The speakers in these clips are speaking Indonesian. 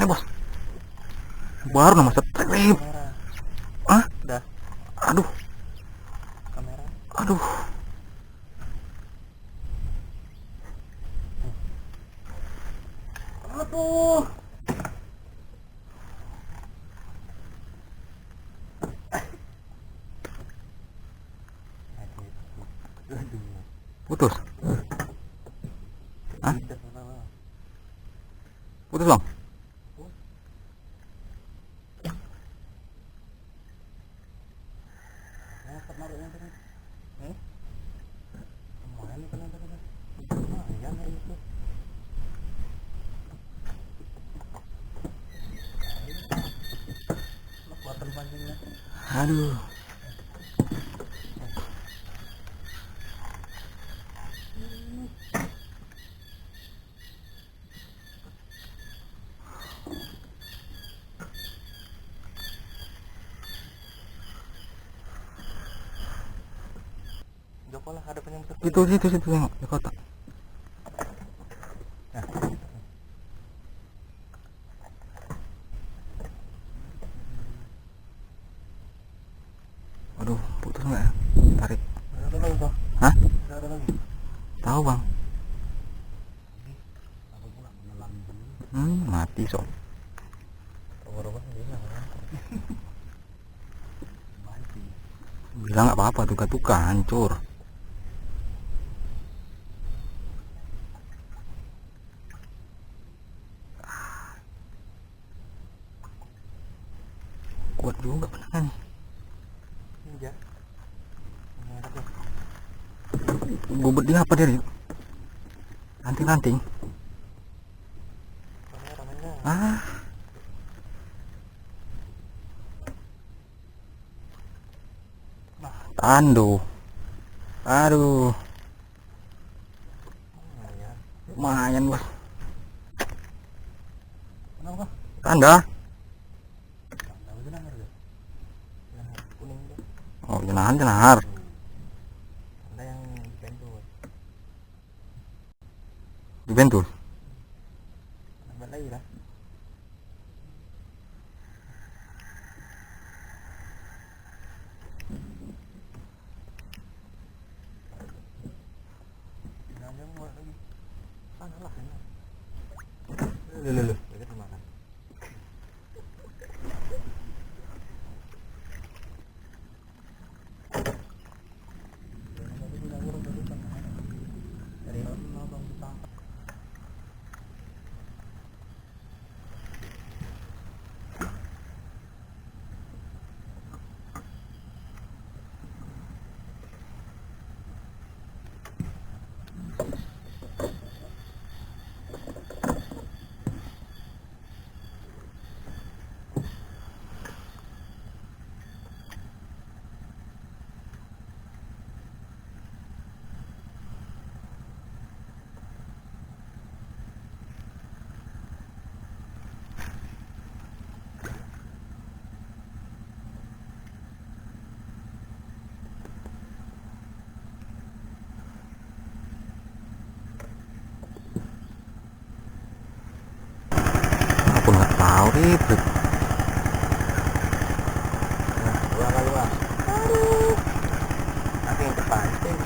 bos. Baru nama strip. Ah, Udah. aduh, Kamera. aduh. Aduh. Putus. Hah? Putus bang. Aduh. Joko lah ada penyemprot. Situ tengok di kotak. Aduh, putus nggak ya? Tarik. Ada lagi bang. Hah? Ada lagi. Tahu bang. Apa pula menelan dulu. Mati sob. Orang-orang bilang kan. Mati. Bilang nggak apa-apa, tuka-tuka hancur. Kuat juga beneran nih. Iya. Merah tuh. Bobot dia apa dia? Ranting-ranting. Kamera mainnya. Ah. Tando. Aduh. Ya. Lumayan bos. Kenapa? Tanda. Tanda beneran ya. Yang kuning tuh. Oh, jenar. Tanda yang dibentur. Dibentur. Nambah lagi lah. Jangan buat lagi. Sana lah. Lele. Dekat mana? Aku nggak tahu itu. Dua kali bang. Nanti yang terpancing.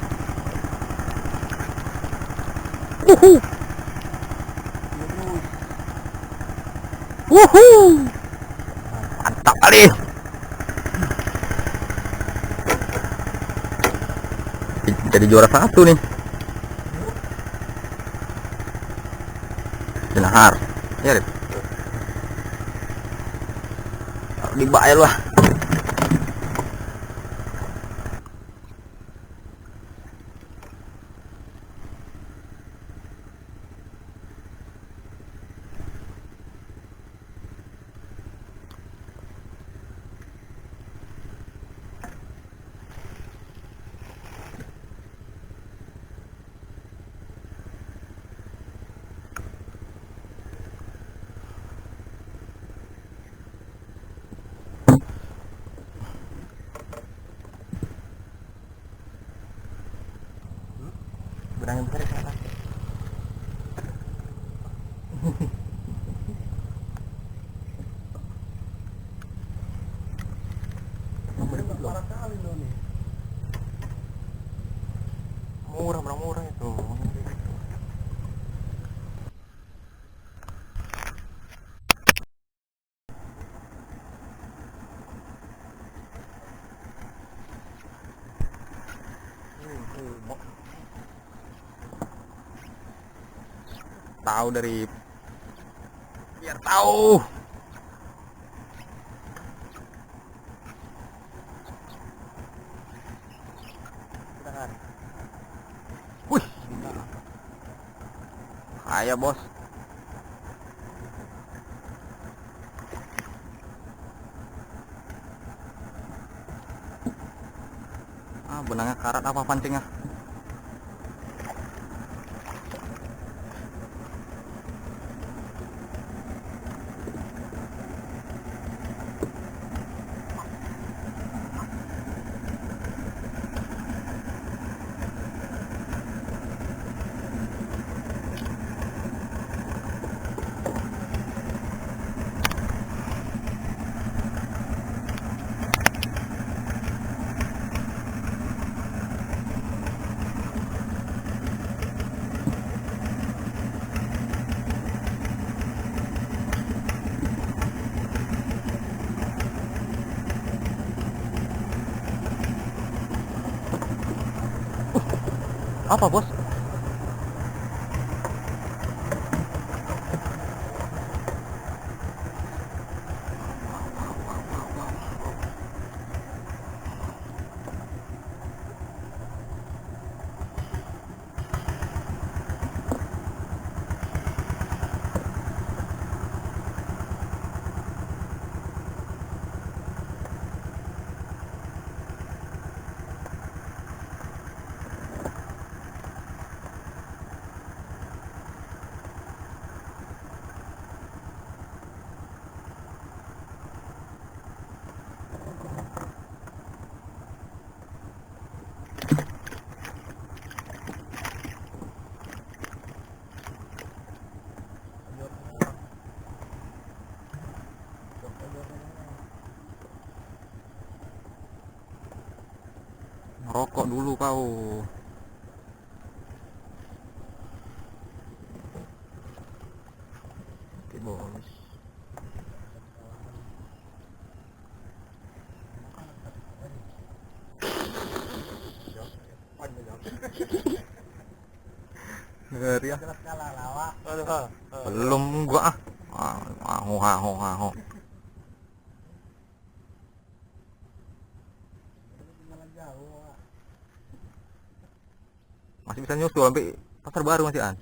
Wuhu. Mantap kali. Jadi juara satu nih. Denahar. Ya, Rip. Dibayar lah. Benang yang besar di sana. nih. Murah, barang murah itu. Tahu dari biar tahu. Kita kan. Wih, kaya bos. Benangnya karat apa pancingnya? Apa bos? Rokok dulu kau. Oke bos. Ngeri ya. Belum gua ah. Aho. Masih bisa nyusul sampai pasar baru masih an.